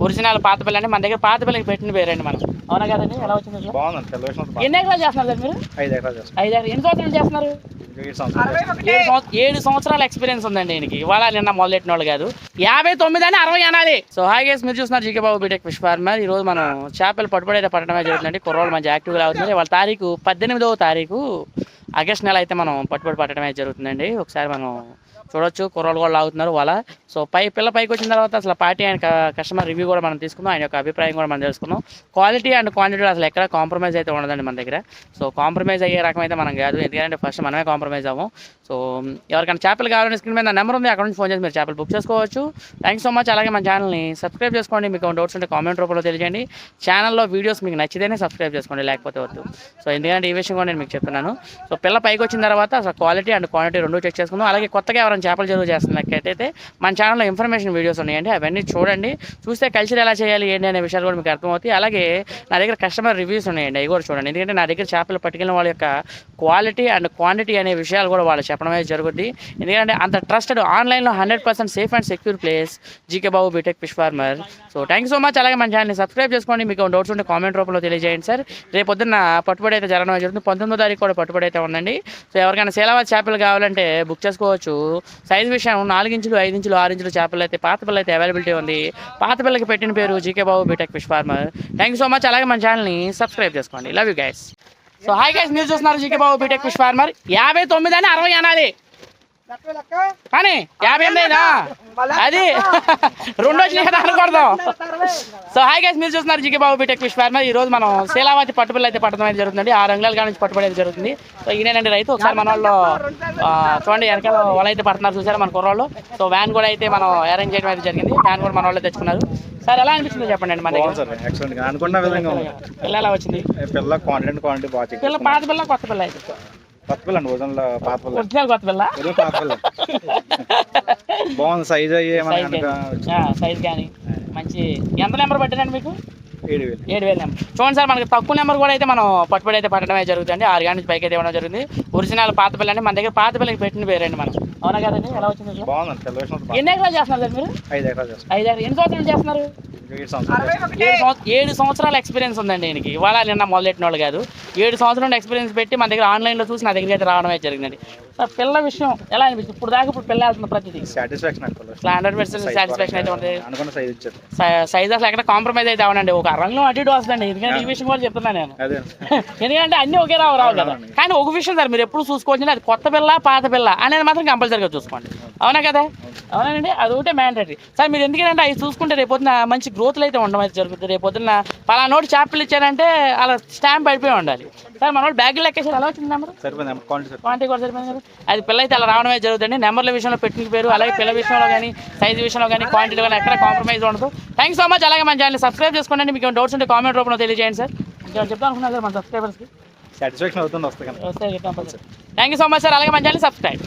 Original పాత పిల్ల అండి. మన దగ్గర పాత పిల్లకి పెట్టిన పేరండి మనం. అవునా కదండి? ఎలా వచ్చింది? ఎన్ని ఎకరాలు చేస్తున్నారు సార్ మీరు? 5 ఎకరాలు. 5 ఎకరాలు. ఎన్ని సంవత్సరాలు చేస్తున్నారు? 7 సంవత్సరాల ఎక్స్పీరియన్స్ ఉందండి ఈయనకి. ఇవాళ నిన్న మొదలెట్టిన వాళ్ళు కాదు. 59 అని 60 అనాలి. సో హాయ్ గైస్, మీరు చూస్తున్నారు GK Babu BTech fish farmer. ఈ రోజు మనం చేపలు పట్టుబడి పట్టడమే జరుగుతుందండి. కుర్రోళ్ళు మంచి యాక్టివ్గా అవుతుంది. వాళ్ళ తారీఖు 18వ తారీఖు ఆగస్ట్ నెల అయితే మనం పట్టుబడి పట్టడమే జరుగుతుందండి. ఒకసారి మనం చూడొచ్చు, కుర్రోళ్ళు కూడా లాగుతున్నారు వాళ్ళ. సో పిల్ల పైకి వచ్చిన తర్వాత అసలు పార్టీ అండ్ కస్టమర్ రివ్యూ కూడా మనం తీసుకుందాం. ఆయన యొక్క అభిప్రాయం కూడా మనం తెలుసుకుందాం. క్వాలిటీ అండ్ క్వాంటిటీ అసలు ఎక్కడ కాంప్రమైజ్ అయితే ఉండదండి మన దగ్గర. సో కాంప్రమైజ్ అయ్యే రకం అయితే మనం కాదు, ఎందుకంటే ఫస్ట్ మనమే కాంప్రమైజ్ అవ్వం. సో ఎవరికైనా చేపలు కావాలని స్క్రీన్ మీద నెంబర్ ఉంది, అక్కడ నుంచి ఫోన్ చేసి మీరు చేపలు బుక్ చేసుకోవచ్చు. Thanks so much. అలాగే మన ఛానల్ని సబ్స్క్రైబ్ చేసుకోండి. మీకు డౌట్స్ ఉంటే కామెంట్ రూపంలో తెలియజేయండి. ఛానల్లో వీడియోస్ మీకు నచ్చితేనే సబ్స్క్రైబ్ చేసుకోండి, లేకపోతే వద్దు. సో ఎందుకంటే ఈ విషయం కూడా నేను మీకు చెప్తున్నాను. సో పిల్ల పైకి వచ్చిన తర్వాత అసలు క్వాలిటీ అండ్ క్వాంటిటీ రెండు చెక్ చేసుకుందాం. అలాగే కొత్తగా ఎవరైనా చేపలు చెరువు చేస్తున్నట్లయితే మన ఛానల్లో ఇన్ఫర్మేషన్ వీడియోస్ ఉన్నాయండి, అవన్నీ చూడండి. చూస్తే కల్చర్ ఎలా చేయాలి ఏంటి అనే విషయాలు కూడా మీకు అర్థమవుతాయి. అలాగే నా దగ్గర కస్టమర్ రివ్యూస్ ఉన్నాయండి, అవి కూడా చూడండి. ఎందుకంటే నా దగ్గర చేపలు పట్టుకెళ్ళిన వాళ్ళ యొక్క క్వాలిటీ అండ్ క్వాంటిటీ అనే విషయాలు కూడా వాళ్ళు చెప్పడం అనేది జరుగుతుంది. ఎందుకంటే అంత ట్రస్టెడ్ ఆన్లైన్లో 100% safe and secure place GK Babu BTech fish farmer. So thank you so much. అలాగే మన ఛానల్ని సబ్స్క్రైబ్ చేసుకోండి. మీకు డౌట్స్ ఉంటే కామెంట్ రూపంలో తెలియజేయండి సార్. రేపు పొద్దున్న పట్టుబడి అయితే జరగడం జరుగుతుంది. 19వ తారీఖు కూడా పట్టుబడి అయితే ఉందండి. సో ఎవరికైనా సేలావాది చేపలు కావాలంటే బుక్ చేసుకోవచ్చు. సైజ్ విషయం 4 ఇంచులు, 5 ఇంచులు, 6 ఇంచులు చేపలు అయితే పాత పిల్ల అయితే అవైలబిలిటీ ఉంది. పాత పిల్లకి పెట్టిన పేరు GK Babu BTech fish farmer. Thank you so much. అలాగే మన ఛానల్ని సబ్స్క్రైబ్ చేసుకోండి. Love you guys. So hi guys, మీరు చూస్తున్నారు GK Babu BTech fish farmer. 59 అని 60 అనాలి కానీ 58 అది 2 వచ్చినాయి కదా అనకూడదు. సో హాయ్ గైస్, మీరు చూస్తున్నారు GK Babu BTech fish farmer. ఈ రోజు మనం సేలావతి పట్టుబిల్ల అయితే పట్టడం అయితే జరుగుతుంది. 6 అంగుళాల కాడ నుంచి పట్టుబడి అయితే జరుగుతుంది. సో ఈయనండి రైతు. ఒకసారి మన వాళ్ళు చూడండి, వెనకాల వాళ్ళు అయితే పడుతున్నారు చూసారు మన కుర్రోళ్ళు. సో వ్యాన్ కూడా అయితే మనం అరేంజ్ చేయడం అయితే జరిగింది. వ్యాన్ కూడా మన వాళ్ళు తెచ్చుకున్నారు. సార్ ఎలా అనిపిస్తుంది చెప్పండి అండి? మన పిల్ల ఎలా వచ్చింది? పిల్ల పాత పిల్ల కొత్త పిల్ల అయితే కొత్త పిల్ల అండి. ఒరిజినల్ కొత్త పిల్ల. బాగుంది సైజ్ సైజ్ కానీ మంచి. ఎంత నెంబర్ పట్టారండి మీకు? 7,000 నెంబర్. చూడండి సార్, మనకి తక్కువ నెంబర్ కూడా అయితే మనం పట్టుబడి అయితే పట్టడమే జరుగుతుంది. 6 గంటల నుంచి పైకి అయితే ఇవ్వడం జరిగింది. ఒరిజినల్ పాత పిల్ల అండి. మన దగ్గర పాత పిల్లకి పెట్టిన పేరండి మనం. అవునా కదండి? ఎలా వచ్చింది? ఎన్ని ఎకరాలు చేస్తున్నారు సార్ మీరు? 5 ఎకరాలు. 5 ఎకరాలు. ఎన్ని సంవత్సరాలు చేస్తున్నారు? 7 సంవత్సరాల ఎక్స్పీరియన్స్ ఉందండి ఈయనకి. ఇవాళ నిన్న మొదలెట్టిన వాళ్ళు కాదు. 7 సంవత్సరాల ఎక్స్పీరియన్స్ పెట్టి మన దగ్గర ఆన్లైన్లో చూసి నా దగ్గర అయితే రావడం అయితే జరిగిందండి. సార్ పిల్ల విషయం ఎలా అనిపిస్తుంది? ఇప్పుడు పిల్ల వెళ్తున్న ప్రతిదీ 100% సాటిస్ఫాక్షన్ అయితే ఉంటుంది. సైజ్ అసలు ఎక్కడ కాంప్రమైజ్ అయితే అవ్వనండి. ఒక రంగం అటు ఇటు వస్తుందండి. ఎందుకంటే ఈ విషయం కూడా చెప్తున్నాను నేను. ఎందుకంటే అన్ని ఒకే రావు కదా. కానీ ఒక విషయం సార్, మీరు ఎప్పుడు చూసుకోవచ్చు, అది కొత్త పిల్ల పాత పిల్ల అనేది మాత్రం కంపల్సరీగా చూసుకోండి. అవునా కదా? అవునండి, అది ఒకటే మ్యాండేటరీ. సార్ మీరు ఎందుకంటే అవి చూసుకుంటే రేపొద్దున మంచి గ్రోత్లు అయితే ఉండడం అయితే జరుగుతుంది. రేపొద్దున పలానా నోటి చేపలు ఇచ్చారంటే అలా స్టాంప్ అయిపోయి ఉండాలి. సార్ మన వాళ్ళు బ్యాగులు లెక్కేసారు. ఎలా వచ్చింది నెంబర్? క్వాంటిటీ కూడా సరిపోయింది కదా. అది పిల్ల అయితే అలా రావడమే జరుగుతుంది. నెంబర్ల విషయంలో పెట్టిన పేరు, అలాగే పిల్ల విషయంలో కానీ, సైజ్ విషయంలో కానీ, క్వాంటిటీ కానీ ఎక్కడ కాంప్రమైజ్ ఉండదు. Thank you so much. అలాగే మన ఛానల్ సబ్స్క్రైబ్ చేసుకోండి. మీకు డౌట్స్ ఉంటే కామెంట్ రూపంలో తెలియజేయండి సార్. ఇంకా చెప్తాను అనుకున్నాను సార్ మన సబ్స్క్రైబర్స్కి. సాటిస్ఫాక్షన్ అవుతుంది. Thank you so much sir. అలాగే మన ఛానల్ సబ్స్క్రైబ్.